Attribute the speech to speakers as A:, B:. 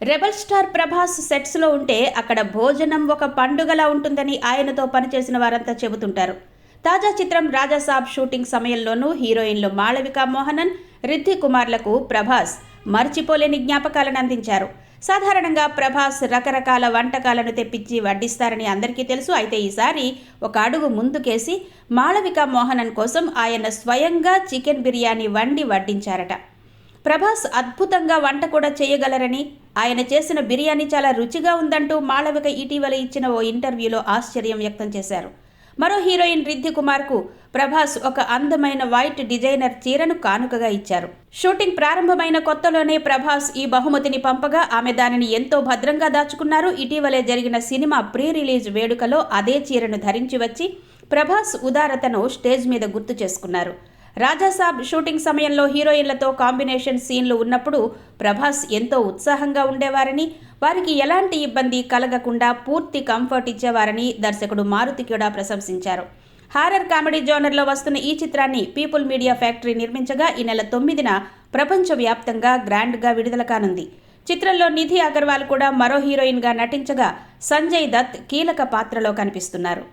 A: Rebel star Prabhas సెట్స్లో ఉంటే అక్కడ భోజనం ఒక పండుగలా ఉంటుందని ఆయనతో పనిచేసిన వారంతా చెబుతుంటారు. తాజా చిత్రం రాజాసాబ్ షూటింగ్ సమయంలోనూ హీరోయిన్లు మాళవిక మోహనన్, రిద్ధి కుమార్లకు ప్రభాస్ మర్చిపోలేని జ్ఞాపకాలను అందించారు. సాధారణంగా ప్రభాస్ రకరకాల వంటకాలను తెప్పించి వడ్డిస్తారని అందరికీ తెలుసు. అయితే ఈసారి ఒక అడుగు ముందుకేసి మాళవిక మోహనన్ కోసం ఆయన స్వయంగా చికెన్ బిర్యానీ వండి వడ్డించారట. ప్రభాస్ అద్భుతంగా వంట కూడా చేయగలరని, ఆయన చేసిన బిర్యానీ చాలా రుచిగా ఉందంటూ మాళవిక ఇటీవల ఇచ్చిన ఓ ఇంటర్వ్యూలో ఆశ్చర్యం వ్యక్తం చేశారు. మరో హీరోయిన్ రిద్ధి కుమార్కు ప్రభాస్ ఒక అందమైన వైట్ డిజైనర్ చీరను కానుకగా ఇచ్చారు. షూటింగ్ ప్రారంభమైన కొత్తలోనే ప్రభాస్ ఈ బహుమతిని పంపగా ఆమె దానిని ఎంతో భద్రంగా దాచుకున్నారు. ఇటీవలే జరిగిన సినిమా ప్రీ రిలీజ్ వేడుకలో అదే చీరను ధరించి వచ్చి ప్రభాస్ ఉదారతను స్టేజ్ మీద గుర్తు చేసుకున్నారు. రాజాసాబ్ షూటింగ్ సమయంలో హీరోయిన్లతో కాంబినేషన్ సీన్లు ఉన్నప్పుడు ప్రభాస్ ఎంతో ఉత్సాహంగా ఉండేవారని, వారికి ఎలాంటి ఇబ్బంది కలగకుండా పూర్తి కంఫర్ట్ ఇచ్చేవారని దర్శకుడు మారుతి కూడా ప్రశంసించారు. హారర్ కామెడీ జోనర్లో వస్తున్న ఈ చిత్రాన్ని పీపుల్ మీడియా ఫ్యాక్టరీ నిర్మించగా ఈ నెల 9న ప్రపంచవ్యాప్తంగా గ్రాండ్గా విడుదల కానుంది. చిత్రంలో నిధి అగర్వాల్ కూడా మరో హీరోయిన్గా నటించగా సంజయ్ దత్ కీలక పాత్రలో కనిపిస్తున్నారు.